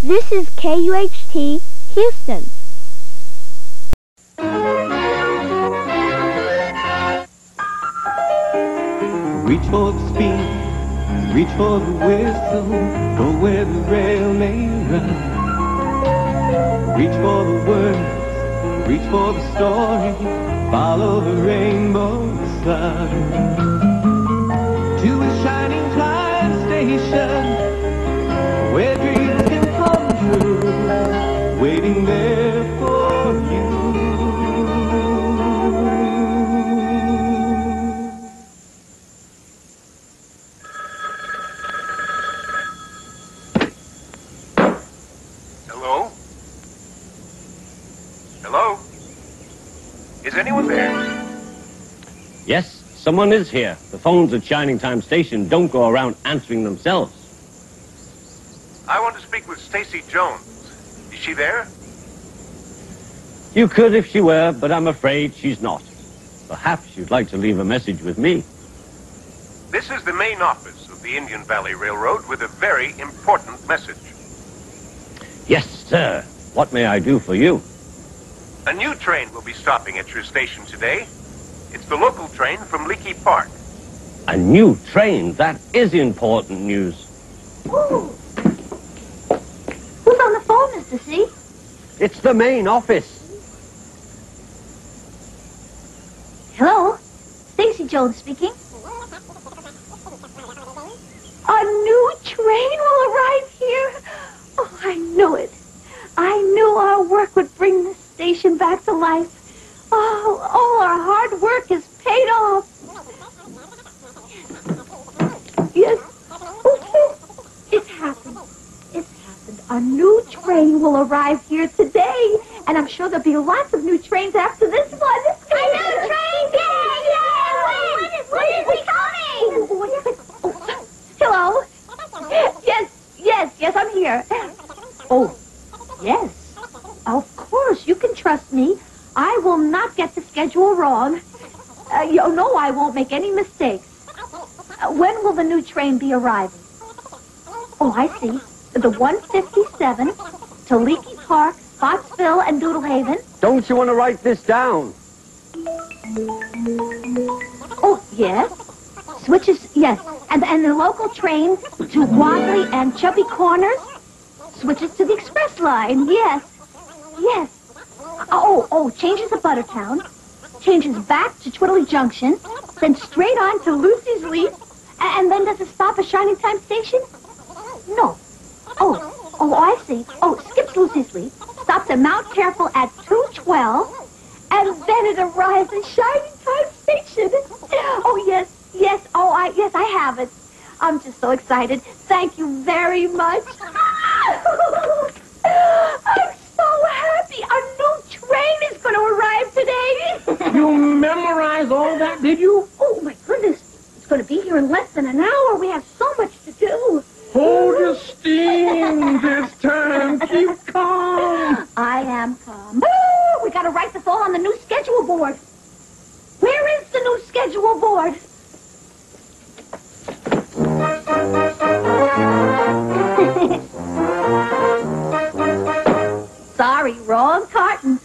This is KUHT, Houston. Reach for the speed, reach for the whistle, go where the rail may run. Reach for the words, reach for the story, follow the rainbow sun. To a shining time station, where dreams can come true, waiting there for you. Hello? Hello? Is anyone there? Yes, someone is here. The phones at Shining Time Station don't go around answering themselves. I want to speak with Stacy Jones. Is she there? You could if she were, but I'm afraid she's not. Perhaps you'd like to leave a message with me. This is the main office of the Indian Valley Railroad with a very important message. Yes, sir. What may I do for you? A new train will be stopping at your station today. It's the local train from Leakey Park. A new train? That is important news. Ooh. Who's on the phone, Mr. C? It's the main office. Hello? Stacy Jones speaking. A new train will arrive here? Oh, I knew it. I knew our work would bring this station back to life. Oh, all our hard work is paid off. Yes. Okay. It's happened. It's happened. A new train will arrive here today. And I'm sure there'll be lots of new trains after this one. A new train! Yay! When is he coming? Hello? Yes, I'm here. Oh, yes. Of course, you can trust me. I will not get the schedule wrong. No, I won't make any mistakes. When will the new train be arriving? Oh, I see. The 157 to Leakey Park, Pottsville, and Doodlehaven. Don't you want to write this down? Oh, yes. Switches, yes. And the local train to Wadley and Chubby Corners switches to the express line. Yes. Oh, changes at Buttertown, changes back to Twiddly Junction, then straight on to Lucy's Leap, and then does it stop at Shining Time Station? No. Oh, I see. Oh, skips Lucy's Leap, stops at Mount Careful at 2:12, and then it arrives at Shining Time Station. Oh, yes. Yes, I have it. I'm just so excited. Thank you very much. I'm so happy. A new train is going to arrive today. You memorized all that, did you? Oh, my goodness. It's going to be here in less than an hour. We have so much to do. Hold your steam this time. Keep calm. I am calm. We got to write this all on the new schedule board. Where is the new schedule board? Sorry, wrong carton.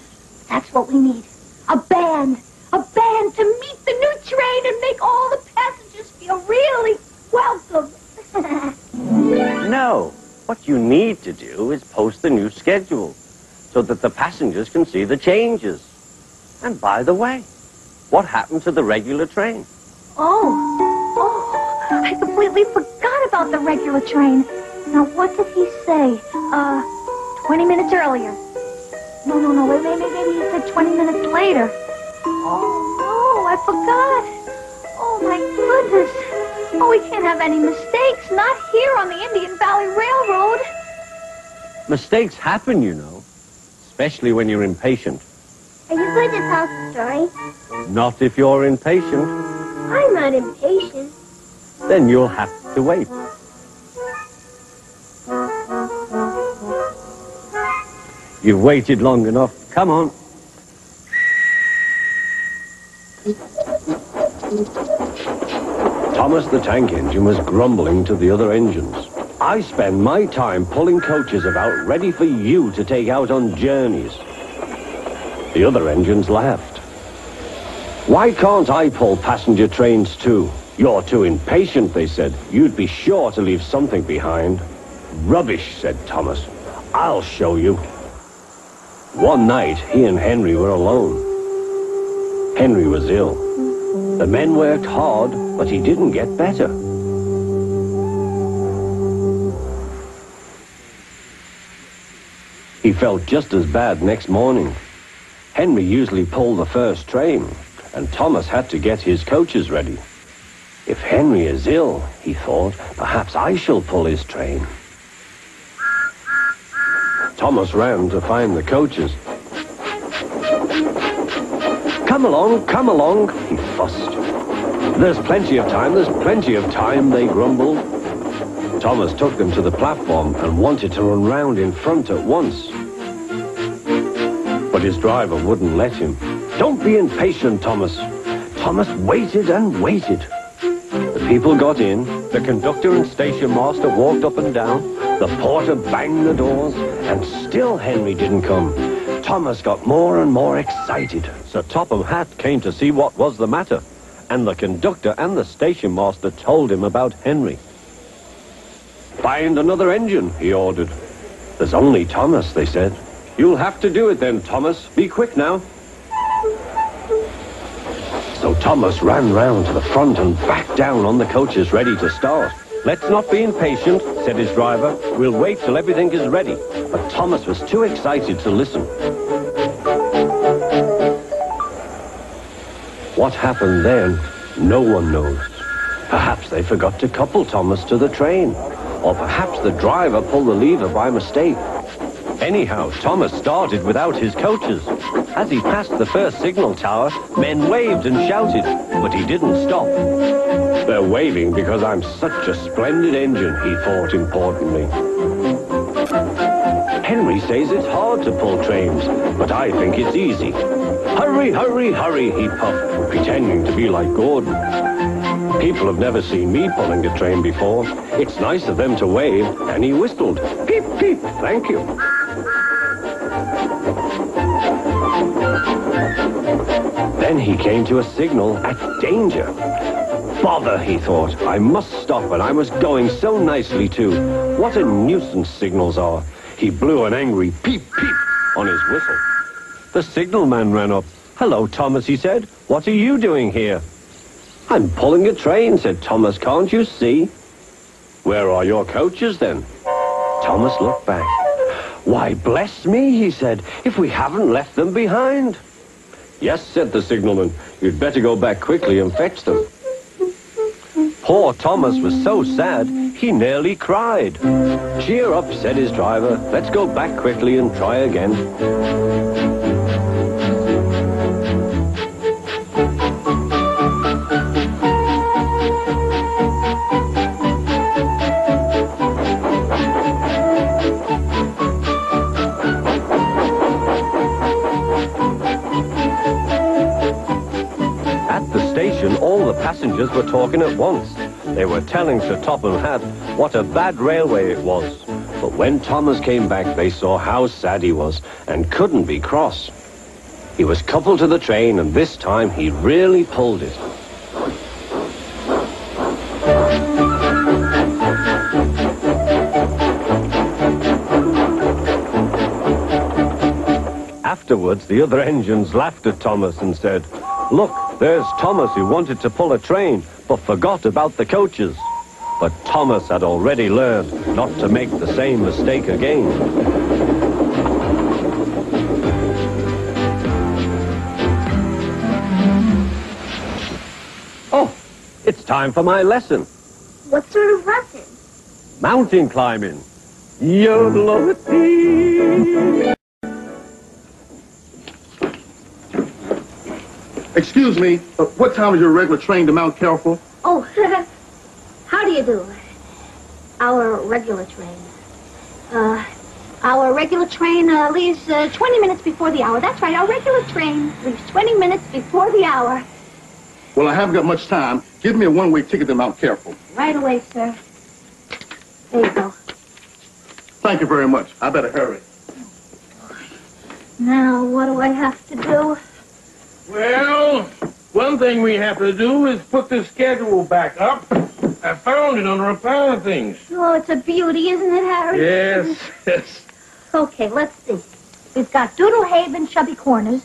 That's what we need. A band to meet the new train and make all the passengers feel really welcome. No. What you need to do is post the new schedule so that the passengers can see the changes. And by the way, what happened to the regular train? Oh, I completely forgot about the regular train. Now, what did he say? 20 minutes earlier. No, wait, maybe he said 20 minutes later. Oh, no, I forgot. Oh, my goodness. Oh, we can't have any mistakes. Not here on the Indian Valley Railroad. Mistakes happen, you know, especially when you're impatient. Are you going to tell us a story? Not if you're impatient. I'm not impatient. Then you'll have to wait. You've waited long enough. Come on. Thomas the tank engine was grumbling to the other engines. I spend my time pulling coaches about ready for you to take out on journeys. The other engines laughed. Why can't I pull passenger trains too? You're too impatient, they said. You'd be sure to leave something behind. Rubbish, said Thomas. I'll show you. One night, he and Henry were alone. Henry was ill. The men worked hard, but he didn't get better. He felt just as bad next morning. Henry usually pulled the first train, and Thomas had to get his coaches ready. If Henry is ill, he thought, perhaps I shall pull his train. Thomas ran to find the coaches. Come along, he fussed. There's plenty of time, they grumbled. Thomas took them to the platform and wanted to run round in front at once. But his driver wouldn't let him. Don't be impatient, Thomas. Thomas waited and waited. The people got in, the conductor and station master walked up and down, the porter banged the doors, and still Henry didn't come. Thomas got more and more excited. Sir Topham Hatt came to see what was the matter, and the conductor and the station master told him about Henry. Find another engine, he ordered. There's only Thomas, they said. You'll have to do it then, Thomas. Be quick now. So Thomas ran round to the front and back down on the coaches ready to start. Let's not be impatient, said his driver. We'll wait till everything is ready. But Thomas was too excited to listen. What happened then, no one knows. Perhaps they forgot to couple Thomas to the train. Or perhaps the driver pulled the lever by mistake. Anyhow, Thomas started without his coaches. As he passed the first signal tower, men waved and shouted, but he didn't stop. They're waving because I'm such a splendid engine, he thought importantly. Henry says it's hard to pull trains, but I think it's easy. Hurry, hurry, hurry, he puffed, pretending to be like Gordon. People have never seen me pulling a train before. It's nice of them to wave, and he whistled. Peep, peep, thank you. Then he came to a signal at danger. Bother, he thought. I must stop, and I was going so nicely, too. What a nuisance signals are. He blew an angry peep, peep on his whistle. The signalman ran up. Hello, Thomas, he said. What are you doing here? I'm pulling a train, said Thomas. Can't you see? Where are your coaches, then? Thomas looked back. Why, bless me, he said, if we haven't left them behind. Yes, said the signalman. You'd better go back quickly and fetch them. Poor Thomas was so sad, he nearly cried. Cheer up, said his driver. Let's go back quickly and try again. All the passengers were talking at once. They were telling Sir Topham Hatt what a bad railway it was. But when Thomas came back, they saw how sad he was and couldn't be cross. He was coupled to the train, and this time he really pulled it. Afterwards, the other engines laughed at Thomas and said, Look, there's Thomas who wanted to pull a train, but forgot about the coaches. But Thomas had already learned not to make the same mistake again. Oh, it's time for my lesson. What sort of lesson? Mountain climbing. Yodel-o-tee. Excuse me, what time is your regular train to Mount Careful? Oh, how do you do? Our regular train. Our regular train leaves 20 minutes before the hour. That's right, our regular train leaves 20 minutes before the hour. Well, I haven't got much time. Give me a one-way ticket to Mount Careful. Right away, sir. There you go. Thank you very much. I better hurry. Now, what do I have to do? Well, one thing we have to do is put the schedule back up. I found it under a pile of things. Oh, it's a beauty, isn't it, Harry? Yes, yes. Okay, let's see. We've got Doodle Haven, Chubby Corners.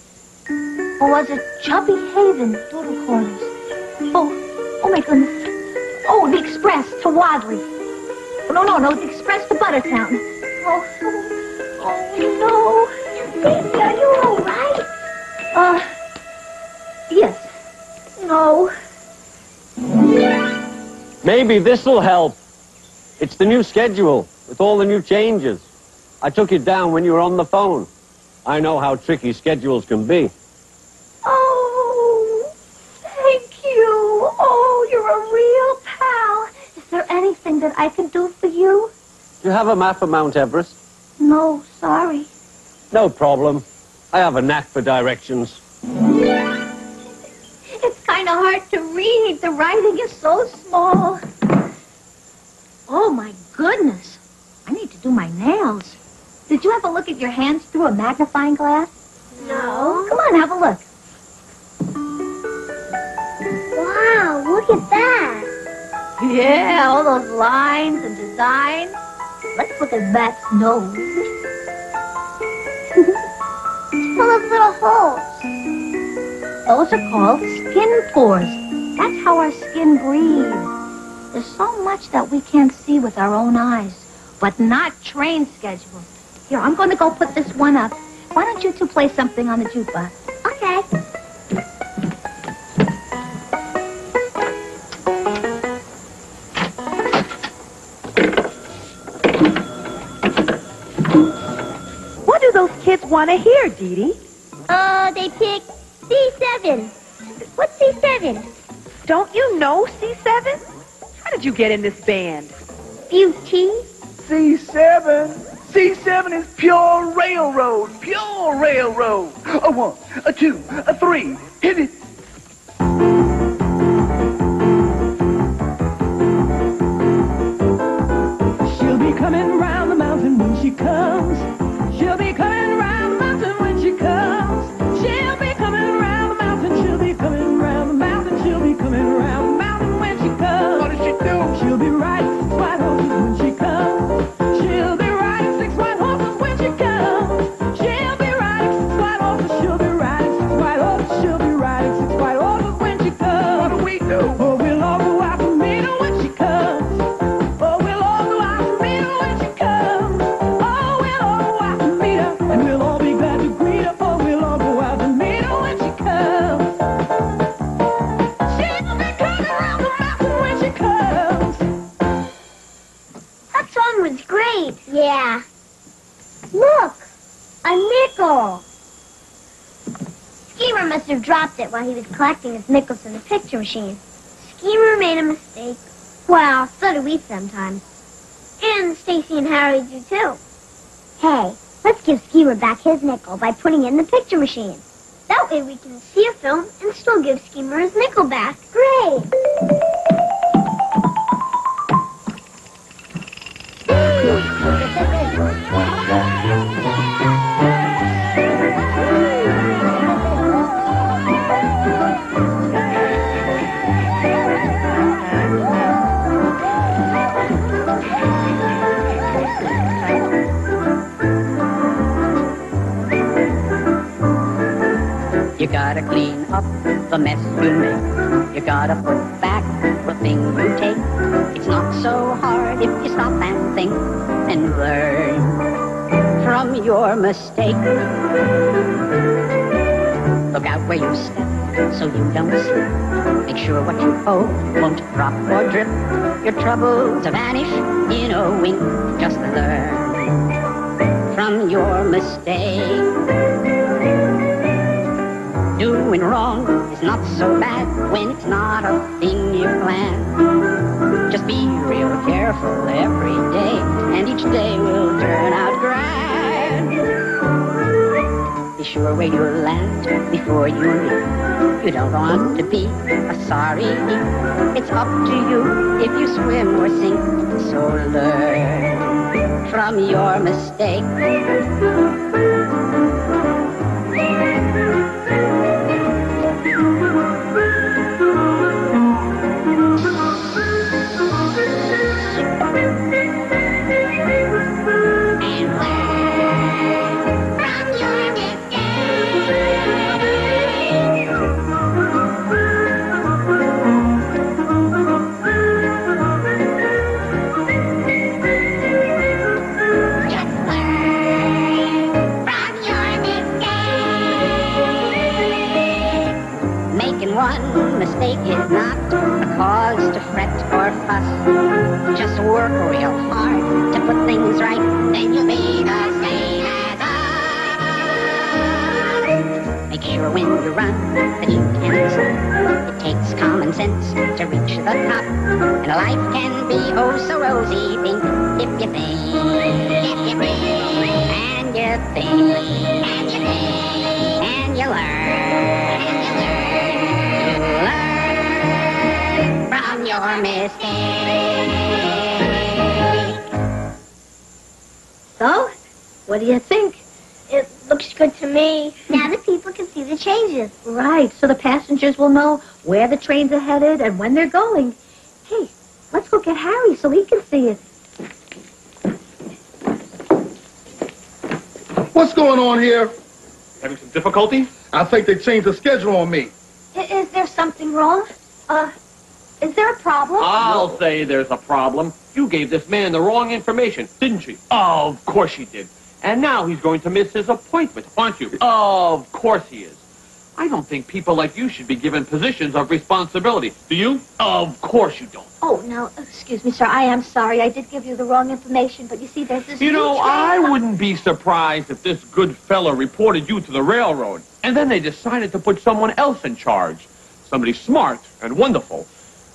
Or was it Chubby Haven, Doodle Corners? Oh my goodness. Oh, the express to Wadley. No, the express to Buttertown. Oh no. Stacy, are you all right? Yes. No. Maybe this'll help. It's the new schedule with all the new changes. I took it down when you were on the phone. I know how tricky schedules can be. Oh, thank you. Oh, you're a real pal. Is there anything that I can do for you? Do you have a map of Mount Everest? No, sorry. No problem. I have a knack for directions. It's kind of hard to read. The writing is so small. Oh, my goodness. I need to do my nails. Did you ever look at your hands through a magnifying glass? No. Come on, have a look. Wow, look at that. Yeah, all those lines and designs. Let's look at Matt's nose. It's full of little holes. Those are called skin pores. That's how our skin breathes. There's so much that we can't see with our own eyes, but not train schedules. Here, I'm going to go put this one up. Why don't you two play something on the jukebox? Okay. What do those kids want to hear, Dee Dee? They picked C7. What's C7? Don't you know C7? How did you get in this band? Beauty. C7. C7 is pure railroad. Pure railroad. A 1, a 2, a 3. Hit it. She'll be coming round the mountain when she comes. She'll be coming round the mountain when she comes. She'll be coming round the mountain. She'll be coming round the mountain. She'll be coming round the mountain when she comes. What does she do? She'll be riding 6 white horses when she comes. She'll be riding 6 white horses when she comes. She'll be riding 6 white horses. She'll be riding 6 white horses. She'll be riding 6 white horses when she comes. What do we do? Oh, we'll all go out to meet her when she comes. Oh, we'll all go out to meet her when she comes. Oh, we'll all go out to meet her, and we'll all be glad to greet her. Oh, we'll all go out to meet her when she comes. She'll be coming around the mountain when she comes. That song was great. Yeah. Look, a nickel. Schemer must have dropped it while he was collecting his nickels in the picture machine. Schemer made a mistake. Well, so do we sometimes. And Stacy and Harry do too. Hey, let's give Schemer back his nickel by putting it in the picture machine. That way we can see a film and still give Schemer his nickel back. Great! You gotta clean up the mess you make. You gotta put back the thing you take. It's not so hard if you stop and think and learn from your mistake. Look out where you step so you don't slip. Make sure what you owe won't drop or drip. Your troubles vanish in a wink. Just learn from your mistake. Doing wrong is not so bad when it's not a thing you plan. Just be real careful every day, and each day will turn out grand. Be sure where you land before you leave. You don't want to be a sorry thief. It's up to you if you swim or sink, so learn from your mistake. One mistake is not a cause to fret or fuss. Just work real hard to put things right, then you'll be the same as us. Make sure when you run that you can stop. It takes common sense to reach the top, and life can be oh so rosy. Think if you think, and you think, and you learn. From your mistake. So, what do you think? It looks good to me. Now the people can see the changes. Right, so the passengers will know where the trains are headed and when they're going. Hey, let's go get Harry so he can see it. What's going on here? Having some difficulty? I think they changed the schedule on me. Is there something wrong? Is there a problem? I'll say there's a problem. You gave this man the wrong information, didn't you? Of course you did. And now he's going to miss his appointment, aren't you? Of course he is. I don't think people like you should be given positions of responsibility. Do you? Of course you don't. Oh, no, excuse me, sir. I am sorry. I did give you the wrong information, but you see, there's this You new know, train. I wouldn't be surprised if this good fella reported you to the railroad, and then they decided to put someone else in charge. Somebody smart and wonderful,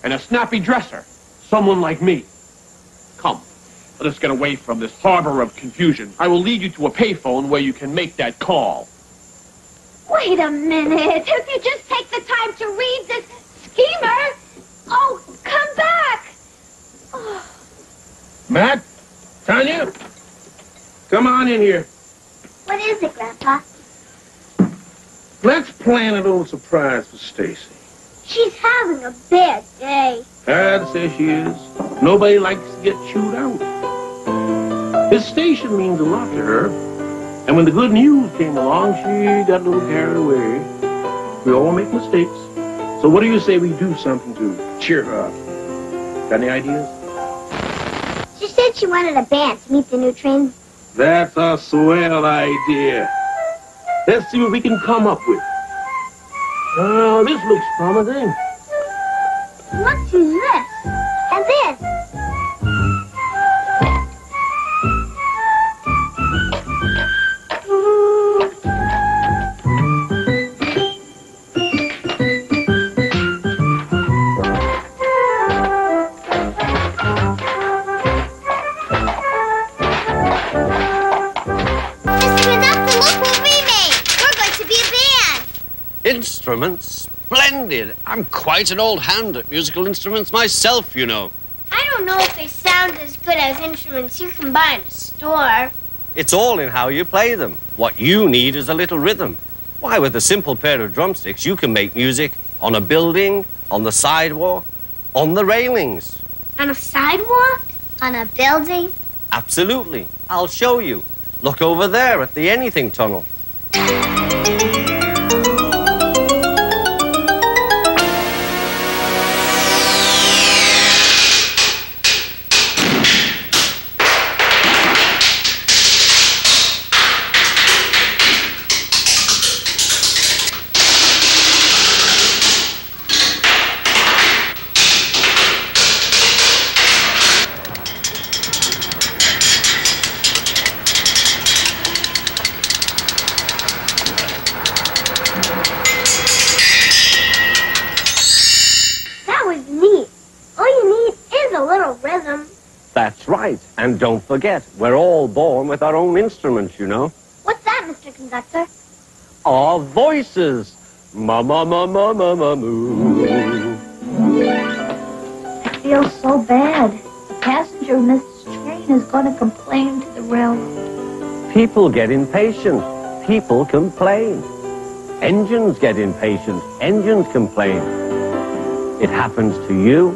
and a snappy dresser. Someone like me. Come, let us get away from this harbor of confusion. I will lead you to a payphone where you can make that call. Wait a minute. If you just take the time to read this schemer. Oh, come back. Oh. Matt? Tanya? Come on in here. What is it, Grandpa? Let's plan a little surprise for Stacy. She's having a bad day. I'd say she is. Nobody likes to get chewed out. This station means a lot to her. And when the good news came along, she got a little carried away. We all make mistakes. So what do you say we do something to cheer her up? Got any ideas? She said she wanted a band to meet the new train. That's a swell idea. Let's see what we can come up with. Oh, this looks promising. Let's use this. And this. Instruments? Splendid! I'm quite an old hand at musical instruments myself, you know. I don't know if they sound as good as instruments you can buy in a store. It's all in how you play them. What you need is a little rhythm. Why, with a simple pair of drumsticks, you can make music on a building, on the sidewalk, on the railings. On a sidewalk? On a building? Absolutely. I'll show you. Look over there at the anything tunnel. That's right. And don't forget, we're all born with our own instruments, you know. What's that, Mr. Conductor? Our voices. Ma-ma-ma-ma-ma-ma-moo. I feel so bad. The passenger missed his train. station is going to complain to the railroad. People get impatient. People complain. Engines get impatient. Engines complain. It happens to you,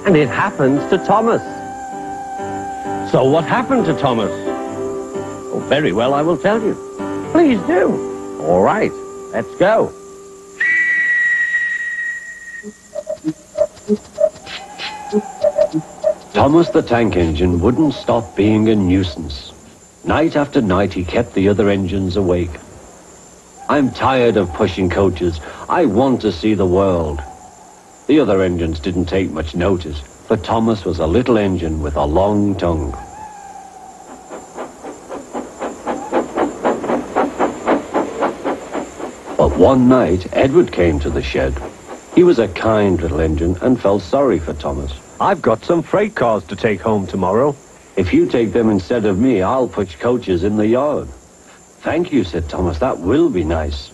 and it happens to Thomas. So what happened to Thomas? Oh, very well, I will tell you. Please do. All right, let's go. Thomas the tank engine wouldn't stop being a nuisance. Night after night, he kept the other engines awake. I'm tired of pushing coaches. I want to see the world. The other engines didn't take much notice, but Thomas was a little engine with a long tongue. But one night, Edward came to the shed. He was a kind little engine and felt sorry for Thomas. I've got some freight cars to take home tomorrow. If you take them instead of me, I'll push coaches in the yard. Thank you, said Thomas. That will be nice.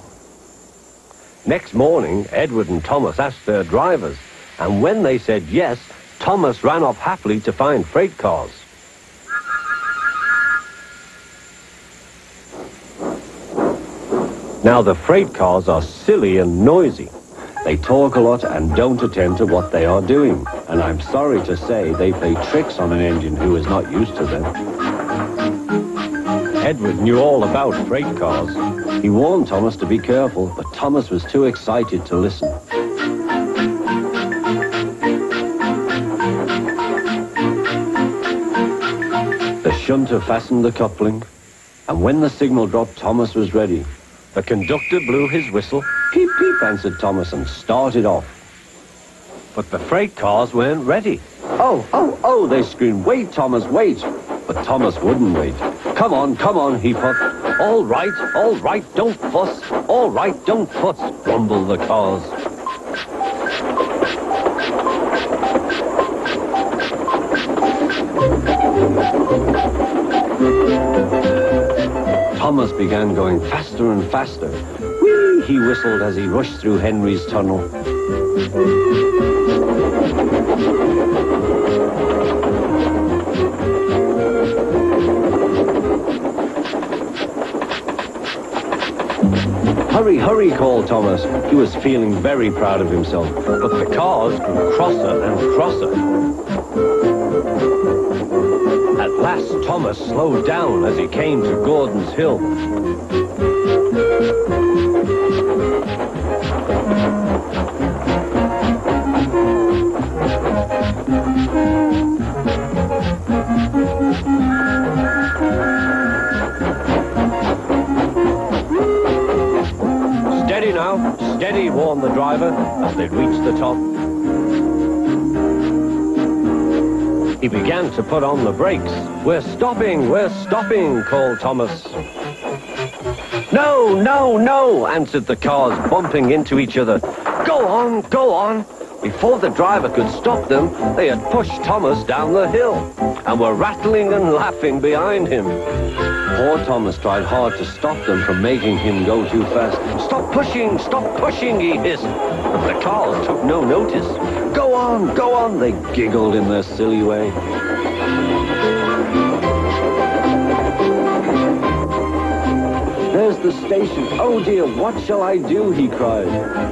Next morning, Edward and Thomas asked their drivers, and when they said yes, Thomas ran off happily to find freight cars. Now, the freight cars are silly and noisy. They talk a lot and don't attend to what they are doing. And I'm sorry to say they play tricks on an engine who is not used to them. Edward knew all about freight cars. He warned Thomas to be careful, but Thomas was too excited to listen. The shunter fastened the coupling, and when the signal dropped, Thomas was ready. The conductor blew his whistle. Peep, peep, answered Thomas, and started off. But the freight cars weren't ready. Oh, oh, oh, they screamed, wait, Thomas, wait. But Thomas wouldn't wait. Come on, he puffed. All right, don't fuss. All right, don't fuss, grumbled the cars. Thomas began going faster and faster. Whee! He whistled as he rushed through Henry's tunnel. Hurry, hurry, called Thomas. He was feeling very proud of himself, but the cars grew crosser and crosser. At last, Thomas slowed down as he came to Gordon's Hill. Steady now, steady, warned the driver as they reached the top. He began to put on the brakes. We're stopping, called Thomas. No, no, no, answered the cars, bumping into each other. Go on, go on. Before the driver could stop them, they had pushed Thomas down the hill and were rattling and laughing behind him. Poor Thomas tried hard to stop them from making him go too fast. Stop pushing, he hissed. But the cars took no notice. Go on, they giggled in their silly way. There's the station. Oh dear, what shall I do? He cried.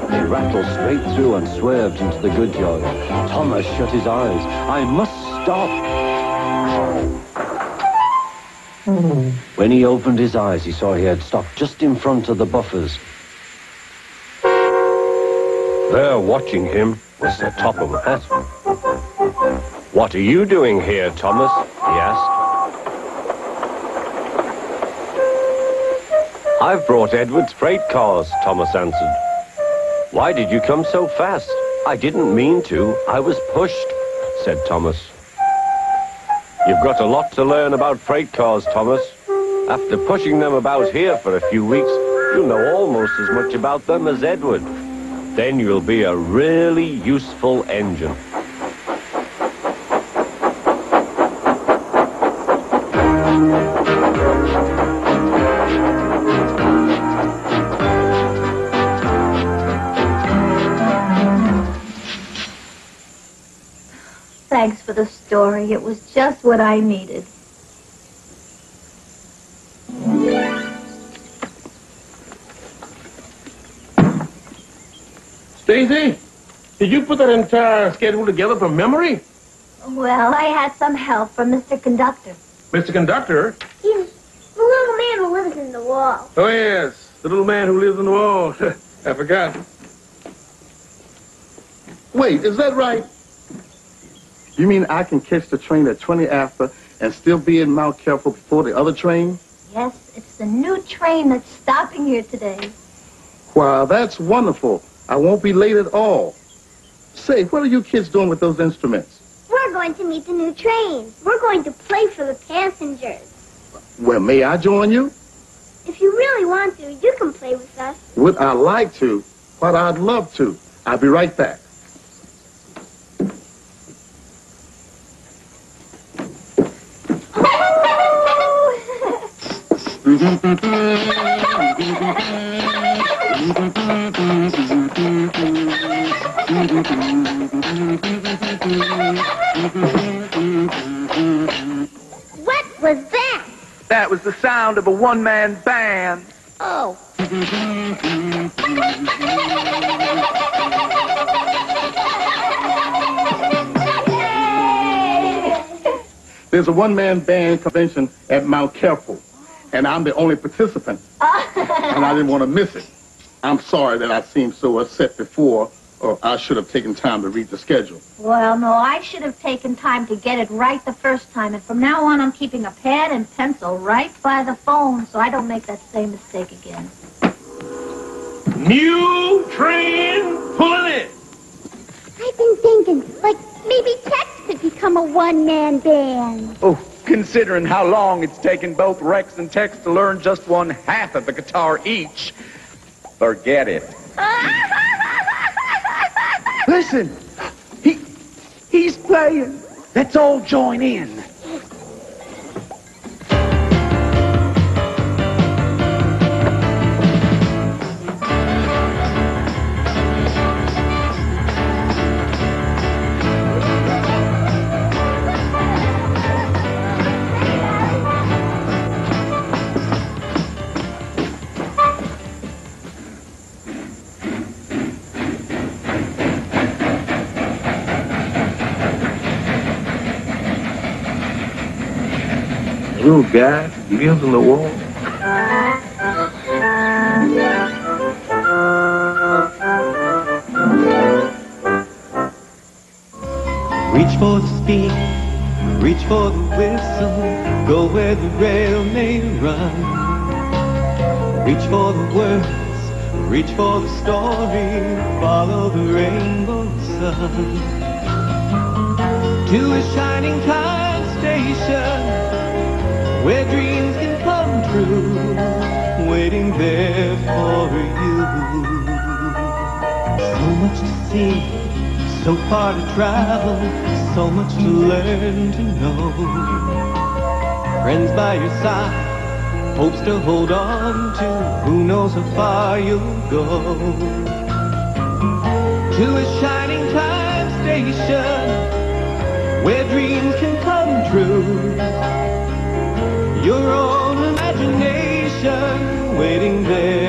They rattled straight through and swerved into the goods yard. Thomas shut his eyes. I must stop. When he opened his eyes, he saw he had stopped just in front of the buffers. There, watching him, was Sir Topham Hatt. What are you doing here, Thomas? He asked. I've brought Edward's freight cars, Thomas answered. Why did you come so fast? I didn't mean to. I was pushed, said Thomas. You've got a lot to learn about freight cars, Thomas. After pushing them about here for a few weeks, you'll know almost as much about them as Edward. Then you'll be a really useful engine. Thanks for the story. It was just what I needed. Stacy, did you put that entire schedule together from memory? Well, I had some help from Mr. Conductor. Mr. Conductor? He's the little man who lives in the wall. Oh, yes. The little man who lives in the wall. I forgot. Wait, is that right? You mean I can catch the train at 20 after and still be in Mount Careful before the other train? Yes, it's the new train that's stopping here today. Wow, that's wonderful. I won't be late at all. Say, what are you kids doing with those instruments? We're going to meet the new train. We're going to play for the passengers. Well, may I join you? If you really want to, you can play with us. Would I like to? But I'd love to. I'll be right back. What was that? That was the sound of a one-man band. Oh. There's a one-man band convention at Mount Careful, and I'm the only participant, and I didn't want to miss it. I'm sorry that I seemed so upset before, or I should have taken time to read the schedule. Well, no, I should have taken time to get it right the first time, and from now on I'm keeping a pad and pencil right by the phone so I don't make that same mistake again. New train pulling in. I've been thinking, like, maybe Tex could become a one-man band. Oh, considering how long it's taken both Rex and Tex to learn just one half of the guitar each, forget it. Listen, he's playing. Let's all join in. Little guy lives in the wall. Reach for the speed, reach for the whistle, go where the rail may run. Reach for the words, reach for the story, follow the rainbow sun. To a shining time station, where dreams can come true, waiting there for you. So much to see, so far to travel, so much to learn to know. Friends by your side, hopes to hold on to, who knows how far you'll go. To a shining time station, where dreams can come true. Your own imagination waiting there